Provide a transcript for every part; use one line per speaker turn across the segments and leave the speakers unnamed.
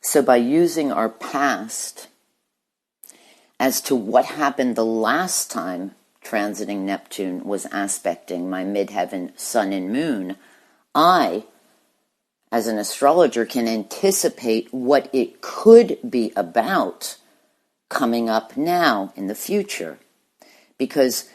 So by using our past as to what happened the last time transiting Neptune was aspecting my midheaven sun and moon, I, as an astrologer, can anticipate what it could be about coming up now in the future. Because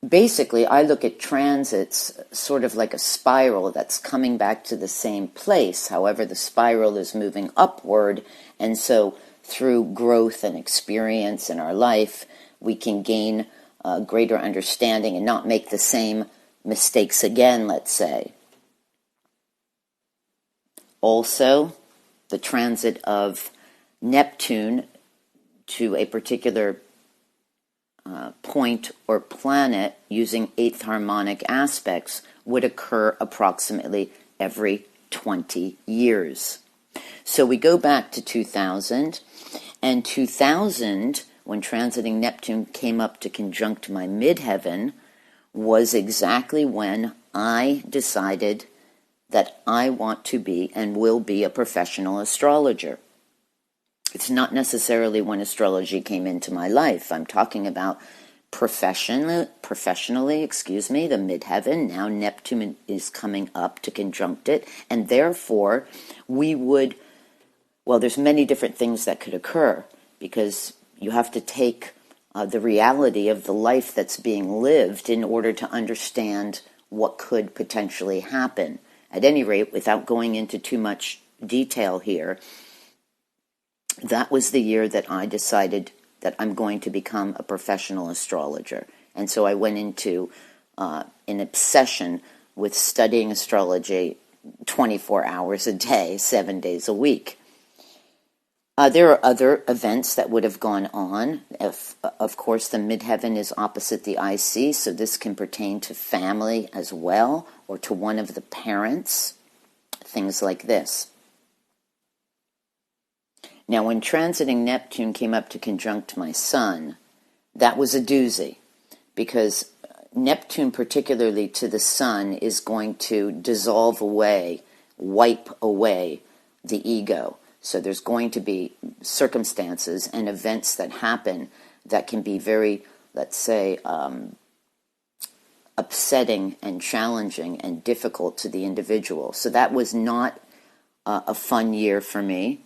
basically, I look at transits sort of like a spiral that's coming back to the same place. However, the spiral is moving upward, and so through growth and experience in our life, we can gain greater understanding and not make the same mistakes again, let's say. Also, the transit of Neptune to a particular point or planet using eighth harmonic aspects would occur approximately every 20 years. So we go back to 2000, and 2000, when transiting Neptune came up to conjunct my midheaven, was exactly when I decided that I want to be and will be a professional astrologer. It's not necessarily when astrology came into my life. I'm talking about professionally, the midheaven. Now Neptune is coming up to conjunct it, and therefore there's many different things that could occur, because you have to take the reality of the life that's being lived in order to understand what could potentially happen. At any rate, without going into too much detail here, that was the year that I decided that I'm going to become a professional astrologer. And so I went into an obsession with studying astrology 24 hours a day, 7 days a week. There are other events that would have gone on. Of course, the midheaven is opposite the IC, so this can pertain to family as well, or to one of the parents, things like this. Now, when transiting Neptune came up to conjunct my sun, that was a doozy, because Neptune, particularly to the sun, is going to dissolve away, wipe away the ego. So there's going to be circumstances and events that happen that can be very, let's say, upsetting and challenging and difficult to the individual. So that was not a fun year for me.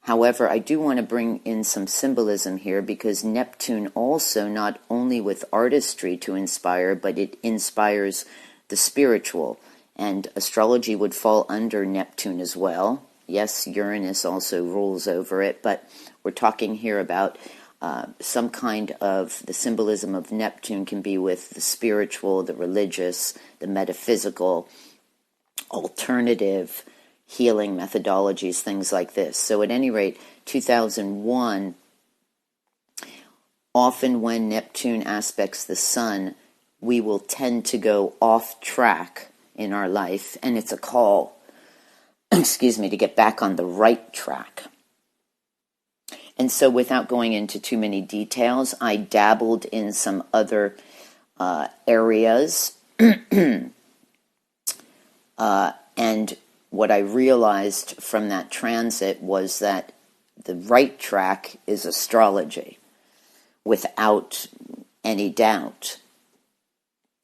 However, I do want to bring in some symbolism here, because Neptune also, not only with artistry to inspire, but it inspires the spiritual. And astrology would fall under Neptune as well. Yes, Uranus also rules over it, but we're talking here about some kind of the symbolism of Neptune can be with the spiritual, the religious, the metaphysical, alternative, healing methodologies, things like this. So at any rate, 2001, often when Neptune aspects the sun, we will tend to go off track in our life, and it's a call, to get back on the right track. And so without going into too many details, I dabbled in some other areas, and what I realized from that transit was that the right track is astrology, without any doubt.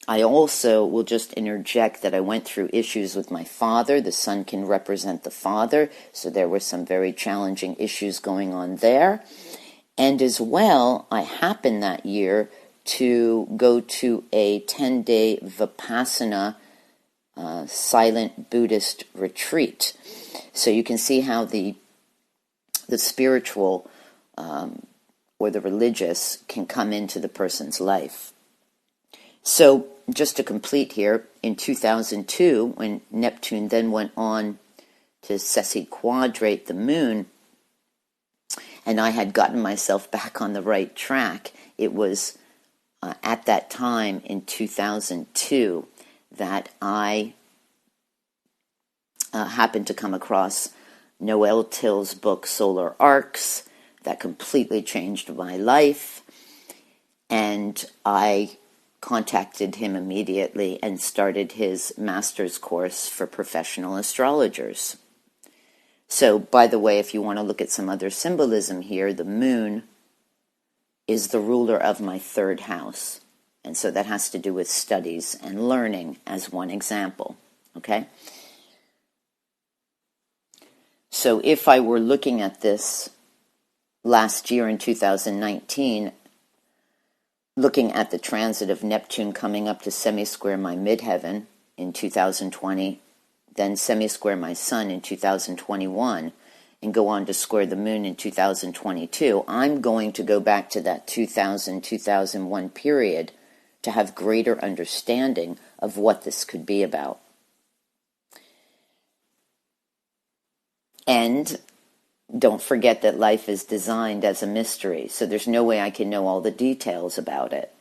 I also will just interject that I went through issues with my father. The sun can represent the father, so there were some very challenging issues going on there. And as well, I happened that year to go to a 10-day Vipassana silent Buddhist retreat. So you can see how the spiritual or the religious can come into the person's life. So just to complete here, in 2002, when Neptune then went on to sesquiquadrate the moon, and I had gotten myself back on the right track, it was at that time in 2002 that I happened to come across Noel Till's book, Solar Arcs, that completely changed my life, and I contacted him immediately and started his master's course for professional astrologers. So, by the way, if you want to look at some other symbolism here, the moon is the ruler of my third house. And so that has to do with studies and learning as one example. Okay? So if I were looking at this last year in 2019, looking at the transit of Neptune coming up to semi-square my midheaven in 2020, then semi-square my sun in 2021, and go on to square the moon in 2022, I'm going to go back to that 2000-2001 period to have greater understanding of what this could be about. And don't forget that life is designed as a mystery, so there's no way I can know all the details about it.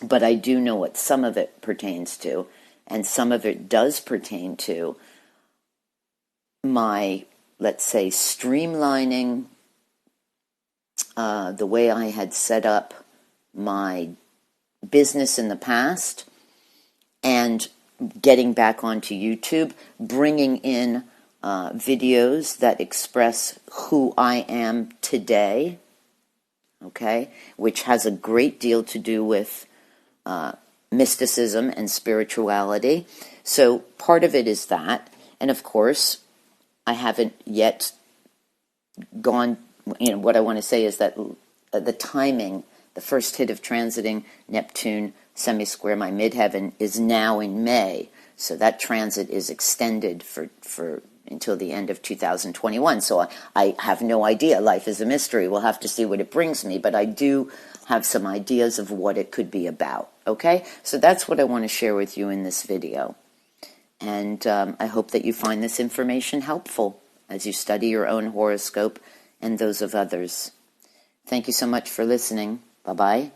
But I do know what some of it pertains to, and some of it does pertain to my, let's say, streamlining the way I had set up my business in the past and getting back onto YouTube, bringing in videos that express who I am today, okay, which has a great deal to do with mysticism and spirituality. So part of it is that, and of course, I haven't yet gone, what I want to say is that the timing, the first hit of transiting Neptune semi-square my midheaven is now in May. So that transit is extended for until the end of 2021. So I have no idea. Life is a mystery. We'll have to see what it brings me. But I do have some ideas of what it could be about. Okay? So that's what I want to share with you in this video. And I hope that you find this information helpful as you study your own horoscope and those of others. Thank you so much for listening. Bye-bye.